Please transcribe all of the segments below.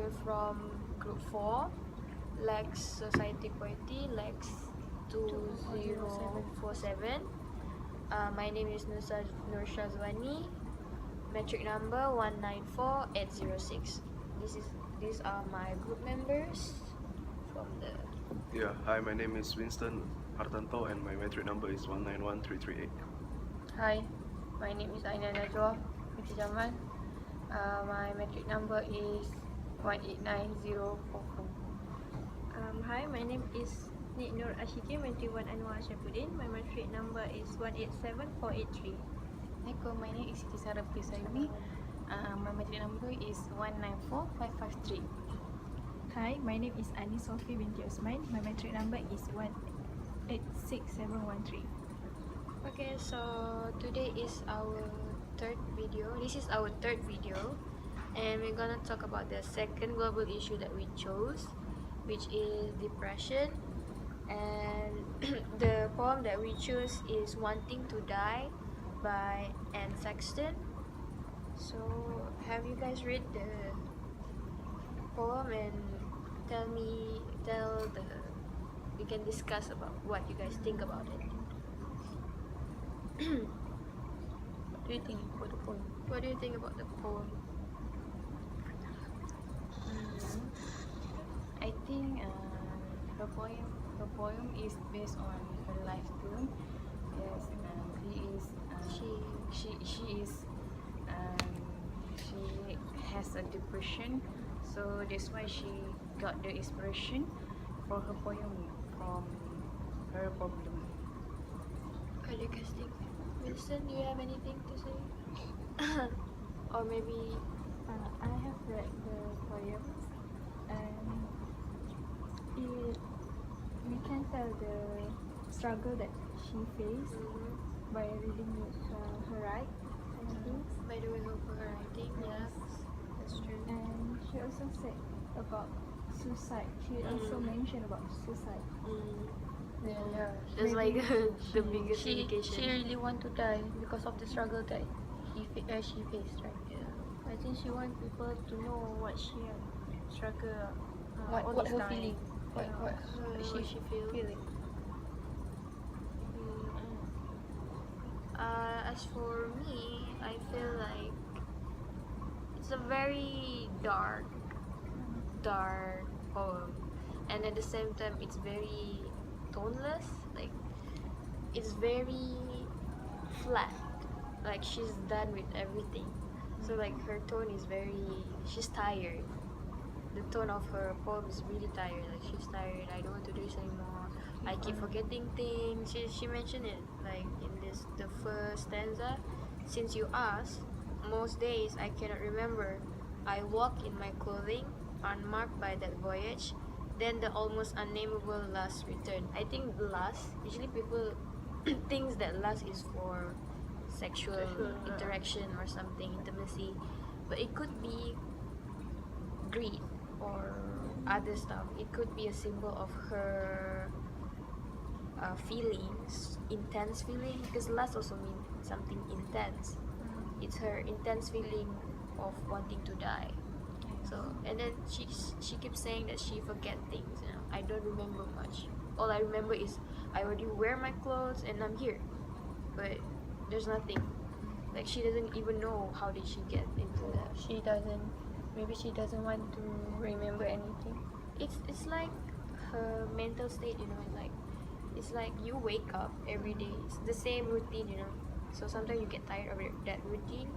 we're from Group 4, Lex Society Poetry, Lex 2047. My name is Nur Shazwani, metric number 194806. These are my group members from the... Yeah, hi, my name is Winston Hartanto and my metric number is 191338. Hi, my name is Aina Najwa binti Jamal. My metric number is 189044. Hi, my name is Nik Nur Ashiki, metric 1 Anwar Syafuddin. My metric number is 187483. Assalamualaikum, my name is Siti Sarah Pisaimi. My metric number is 194553. Hi, my name is Ani Sofi binti Osman. My metric number is 186713. Okay, so today is our third video. This is our third video, and we're gonna talk about the second global issue that we chose, which is depression. And the poem that we choose is Wanting to Die by Anne Sexton. So have you guys read the poem and we can discuss about what you guys think about it. What do you think about the poem? What do you think about the poem? I think her poem is based on her life too. Yes, she has a depression, so that's why she got the inspiration for her poem from her problem. What do you guys think? Winston, do you have anything to say? Or maybe I have read the poem, and we can tell the struggle that she faced by reading her write and things. by the way of her writing, yeah, that's true. And she also said about suicide. She also mentioned about suicide. Yeah. That's like the biggest She indication. really want to die because of the struggle that she faced, right? Yeah. I think she wants people to know what she struggle all What this her time. feeling? What What she feel. feeling? As for me, I feel like it's a very dark poem, and at the same time it's very toneless. Like it's very flat. Like she's done with everything. So like her tone is she's tired. The tone of her poem is really tired. Like she's tired. I don't want to do this anymore. I keep forgetting things. She mentioned it like in the first stanza. Since you asked, most days I cannot remember. I walk in my clothing, unmarked by that voyage. Then the almost unnameable last return. I think last, usually people thinks that last is for sexual interaction or something, intimacy, but it could be greed or other stuff. It could be a symbol of her feelings, intense feeling, because lust also means something intense. It's her intense feeling of wanting to die. So, and then she keeps saying that she forget things. You know, I don't remember much. All I remember is I already wear my clothes and I'm here, but there's nothing. Like she doesn't even know how did she get into that. Maybe she doesn't want to remember anything. It's like her mental state, you know. It's like you wake up every day. It's the same routine, you know. So sometimes you get tired of that routine.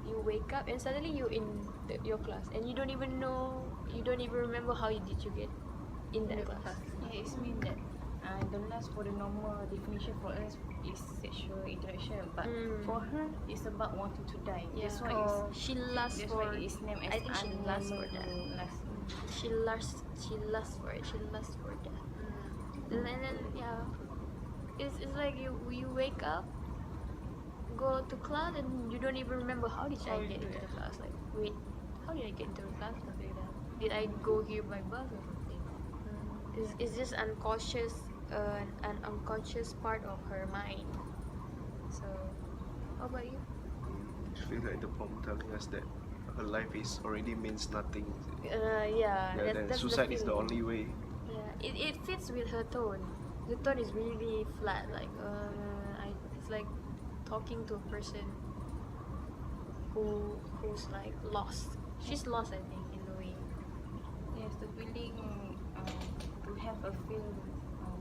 You wake up and suddenly you're in your class and you don't even remember how you get in that class. Yeah, it means that the last for the normal definition for us is sexual interaction, but for her it's about wanting to die. Yeah. That's why She lusts that's for. why it's named as I think she lusts for that. lust. She lusts for it. She lusts for that. And then yeah, it's like you wake up, go to class, and you don't even remember how did I get into the class. Like wait, how did I get into the class? Like that. Did I go here by bus or something? It's just unconscious, an unconscious part of her mind. So, how about you? I feel like the poem telling us that her life is already means nothing. Yeah, Yeah, then that's suicide the is the feeling. only way. Yeah, it fits with her tone. The tone is really flat. Like, it's like talking to a person who's like lost. She's lost, I think, in a way. Yes, the feeling to have a feel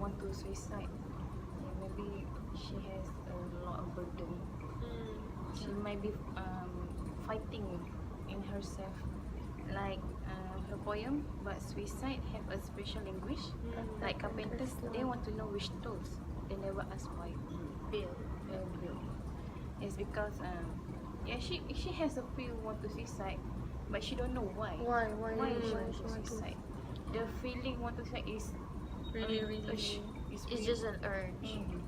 want to suicide. Yeah, maybe she has a lot of burden. She might be fighting in herself, like her poem, but suicide have a special language. Like carpenters, they want to know which tools. They never ask why. Feel. Bill. It's because yeah, she has a feel want to suicide, but she don't know why. Why she want she to want to- suicide? The feeling want to suicide is Really, really. it's It's really- just an urge. Mm.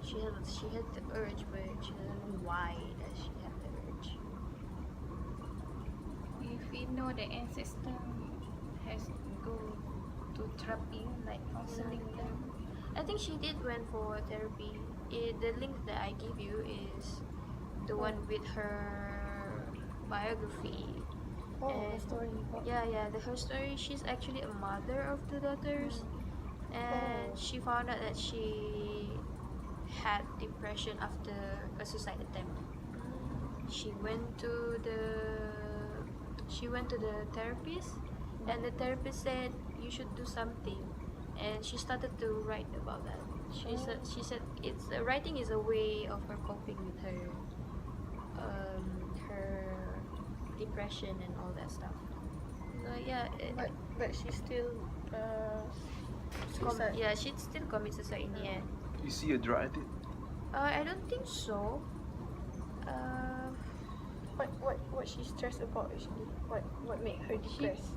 She had the urge, but she doesn't know why does she have the urge. If we know the ancestor has go to therapy, like counseling them. I think she did went for therapy. The link that I give you is the one with her biography. Oh, And- the story. Oh. Yeah, her story. She's actually a mother of two daughters, and Oh. she found out that she had depression after a suicide attempt. She went to the therapist, and the therapist said you should do something, and she started to write about that. She said it's writing is a way of her coping with her depression and all that stuff. So yeah, But she still suicide. yeah, she still commits suicide in the end. You see a drug addict? I don't think so. What she stressed about actually? What made her depressed?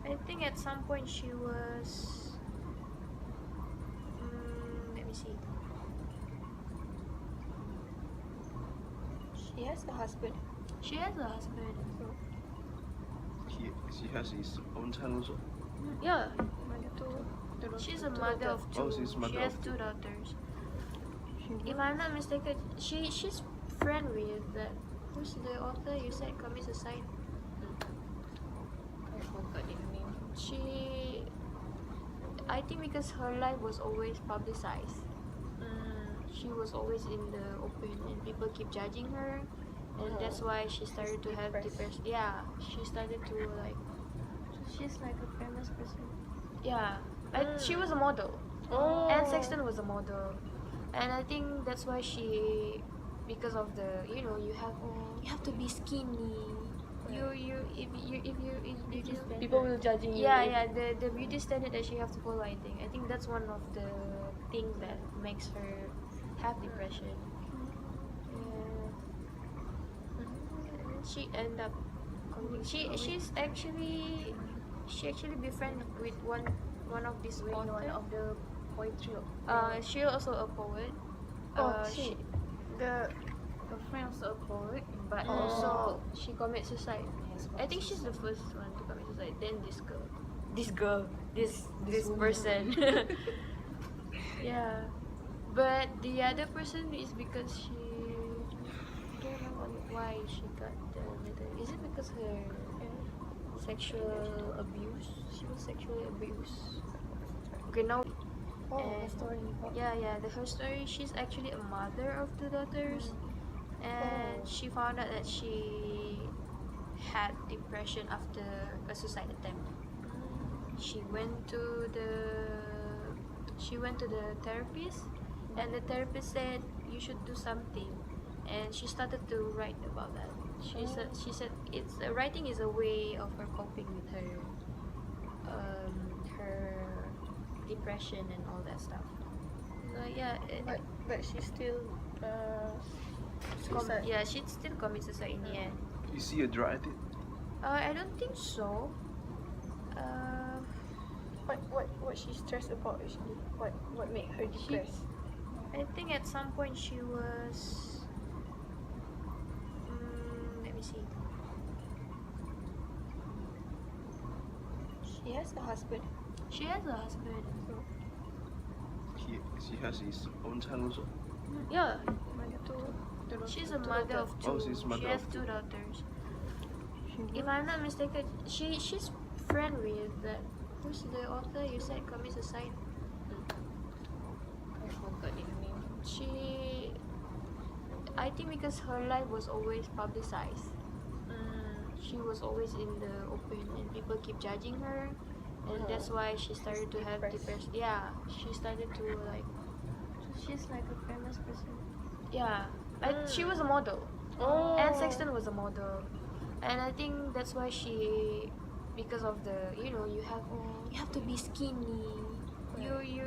I think at some point she was. Let me see. She has a husband. She has a husband. She has his own child also. Yeah, Two she's a mother of two. Oh, she's mother She has of two two. daughters. If I'm not mistaken, she's friend with that. Who's the author you said commits suicide? I forgot the name. I think because her life was always publicized. She was always in the open, and people keep judging her, and that's why she started to have Depressed. depression. Yeah, she started to like. She's like a famous person. Yeah, she was a model. Oh. Anne Sexton was a model, and I think that's why she, because of the you have to be skinny. If you People will judging you. yeah the beauty standard that she have to follow. I think that's one of the things that makes her have depression. Yeah. And she end up she actually befriend with one of these When one authors. of the poetry She also a poet. She the her friend also a poet, but also also she commit suicide. has I think she's the first one to commit suicide. Then this woman. person. Yeah, but the other person is because she. I don't know why she got the letter. Is it because her sexual abuse? She was sexually abused. Okay, now. the story. Yeah, her story. She's actually a mother of two daughters, and she found out that she had depression after a suicide attempt. She went to the therapist, and the therapist said you should do something, and she started to write about that. She said it's writing is a way of her coping with her depression and all that stuff. So yeah, But she still suicide. yeah, she still commits suicide in the end. You see a drug addict? I don't think so. What she stressed about actually? What made her depressed? I think at some point she was. Let me see. She has a husband. She has a husband. She has his own child also. Yeah, she's a mother of two. Oh, she's mother She has of two two. daughters. if I'm not mistaken, she's friend with that. Who's the author you said commit suicide? I forgot the name. She, I think because her life was always publicized. She was always in the open, and people keep judging her, and that's why she started to have depression. Yeah, she started to like, So she's like a famous person. yeah. She was a model. Anne Sexton was a model, and I think that's why she, because of the, you know, you have to be skinny. If you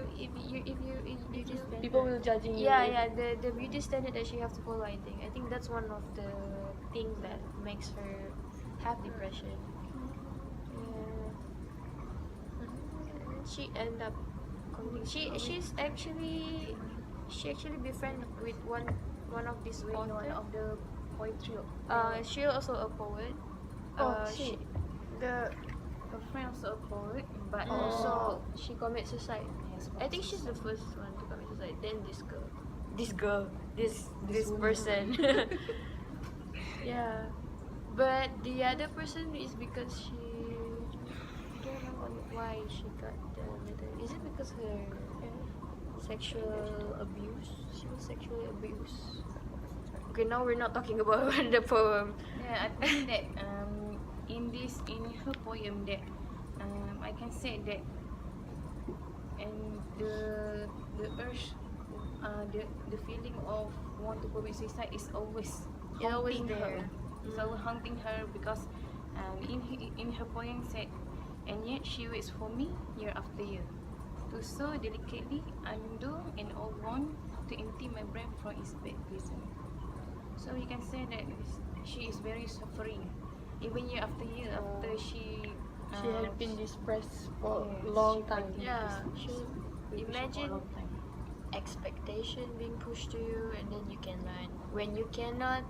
People will judging you. yeah, the beauty standard that she have to follow. I think that's one of the things that makes her have depression. Yeah. And then she end up committing. She actually befriend with one of these One authors. of the poetry. She also a poet. She, The Her friend also a poet, but also she commit suicide. yes, I think she's the first one to commit suicide. Then this person. Yeah, but the other person is because she, I don't know why she got the letter. Is it because her sexual abuse? She was sexually abused. Okay, now we're not talking about the poem. Yeah, I think that in her poem that I can say that, and the urge, the feeling of want to commit suicide is always Always haunting there. her. It's always haunting her because in her poem said, and yet she waits for me year after year to so delicately undo an old wound to empty my brain from its bed prison. So you can say that she is very suffering, even year after year after she had been depressed for yes, a long she time. had been Yeah, depressed she for a imagine long time. expectation being pushed to you, and then you can learn. When you cannot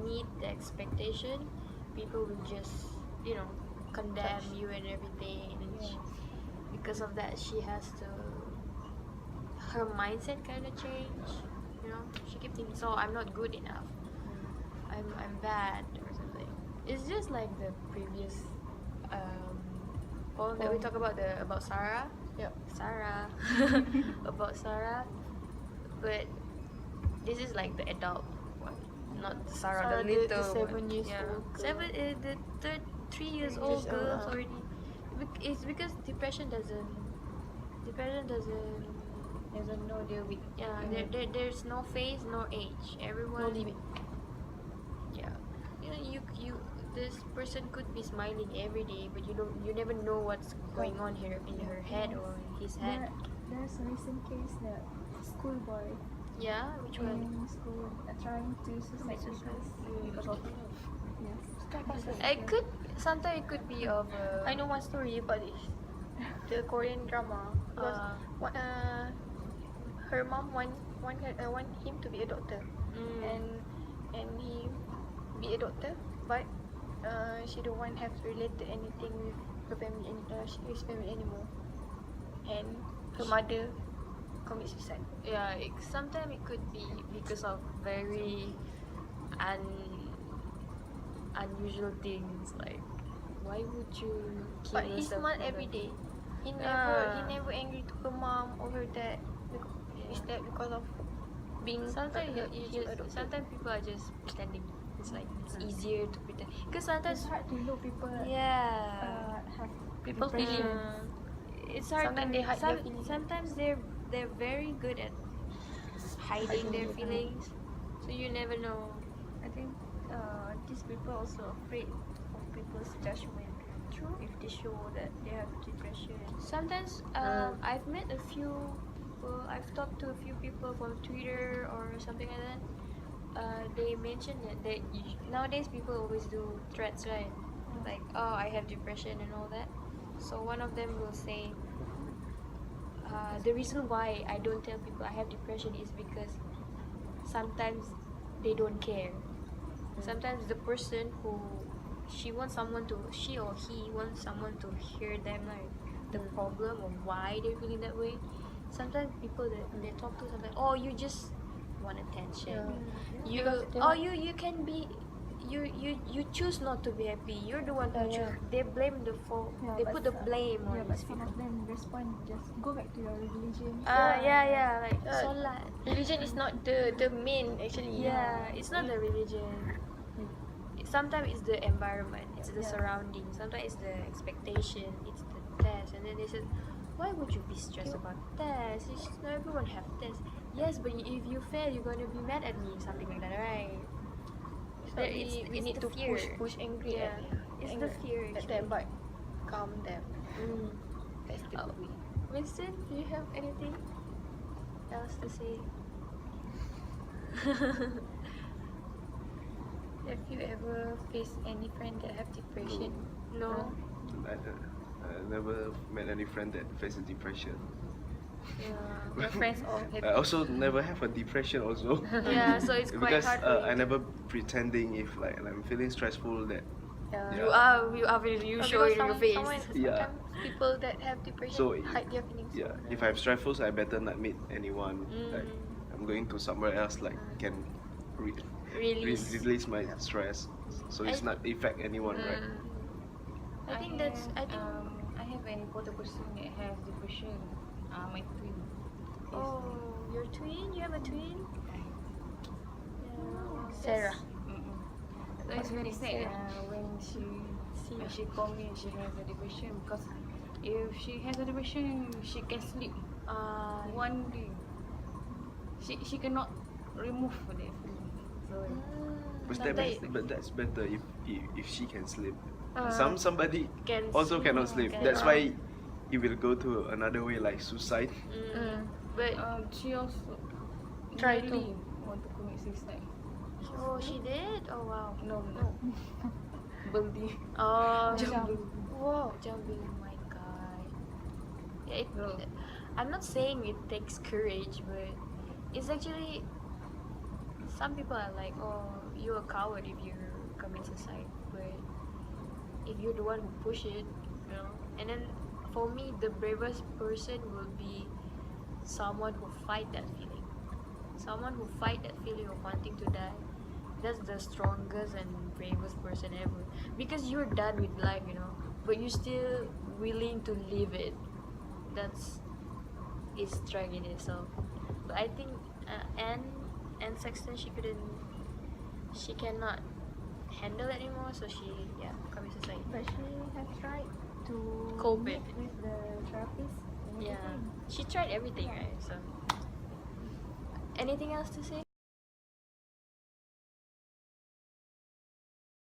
meet the expectation, people will just, you know, condemn you and everything. And because of that, she has to, her mindset kind of change. You know, she keep thinking, so I'm not good enough. I'm bad or something. It's just like the previous poem that we talked about Sarah. Yep. Sarah. About Sarah. But this is like the adult one, not Sarah, the little the 7 one. years Yeah. old girl. The 3 years 3 old years girls old, already. It's because depression doesn't. Doesn't know the week. Yeah, there's no phase, no age. Everyone. No limit. Yeah, you this person could be smiling every day, but you never know what's going on here in her head or in his head. There's a recent case that schoolboy Yeah, which one? in school trying to suicide because Because of yes. It could sometimes it could be of. I know one story about this. The Korean drama. Because her mom want him to be a doctor, and he be a doctor, but she don't want have related anything with her family, his family anymore, and her mother commit suicide. Yeah, sometimes it could be because of very unusual things, like why would you kill But he's yourself? smart for every that? day. He Ah. never angry to her mom or her dad. Is that because of being Sometimes a doctor? sometimes people are just pretending. It's like it's easier to pretend because sometimes It's hard to know people yeah, have People depression. feeling. it's hard. Sometimes they hide their feelings. Sometimes they're very good at hiding their feelings, so you never know. I think these people also afraid of people's judgment. True. If they show that they have depression. Sometimes I've met a few people, I've talked to a few people from Twitter or something like that. They mentioned that nowadays people always do threats, right? Like, oh, I have depression and all that. So one of them will say, the reason why I don't tell people I have depression is because sometimes they don't care. Sometimes the person she or he wants someone to hear them, like the problem or why they're feeling that way. Sometimes people that they talk to, sometimes, oh, you just want attention. Because they you choose not to be happy. You're the one who Yeah. choose. They blame the fault. Yeah, They but put the blame Yeah, on but these some people. of them respond just go back to your religion. Yeah, like Uh, solat. Religion is not the main actually. Yeah, it's not the religion. Sometimes it's the environment, it's the Yeah. surrounding. Sometimes it's the expectation, it's the test. And then they said, why would you be stressed about tests? It's just, not everyone have tests. Yes, but if you fail, you're gonna be mad at me, something like that, right? So There- we it's need the to fear. push angry Yeah, it's the fear. at them, but calm them. Mm. That's the Oh. good way. Winston, do you have anything else to say? Have you ever faced any friend that have depression? No. I never met any friend that faces depression. Yeah. Your friends all have. I also never have a depression also. Yeah, so it's quite because hard for you I to- never pretending if like I'm feeling stressful that You are you show it in your face. Yeah. Sometimes people that have depression So, hide their feelings. yeah, if I'm stressful, so I better not meet anyone. Like I'm going to somewhere else, like can release my stress, so it's not affect anyone, right? I think that's I think I have an important person that has depression. My twin. oh, your twin? You have a twin? Yeah. Sarah. So it's very sad when she call me she has a depression, because if she has a depression she can sleep one day. She cannot remove that feeling. So But that's better if she can sleep. Uh, Somebody can also cannot sleep. That's cannot. why he will go to another way like suicide. But she also Try really want to commit suicide. oh, she did? Oh wow. No. Baldi. Oh, Jump. wow, jumping. Oh my god. Yeah, No. I'm not saying it takes courage, but it's actually some people are like, oh, you're a coward if you commit suicide, but if you're the one who push it, you know. And then for me, the bravest person will be someone who fight that feeling, someone who fight that feeling of wanting to die. That's the strongest and bravest person ever, because you're done with life, you know, but you're still willing to live it. That's is strength in itself. But I think Anne Sexton, she cannot handle it anymore, so she commit suicide. But she has tried to Cope meet it. with the therapist and Yeah, everything. she tried everything, right? So anything else to say?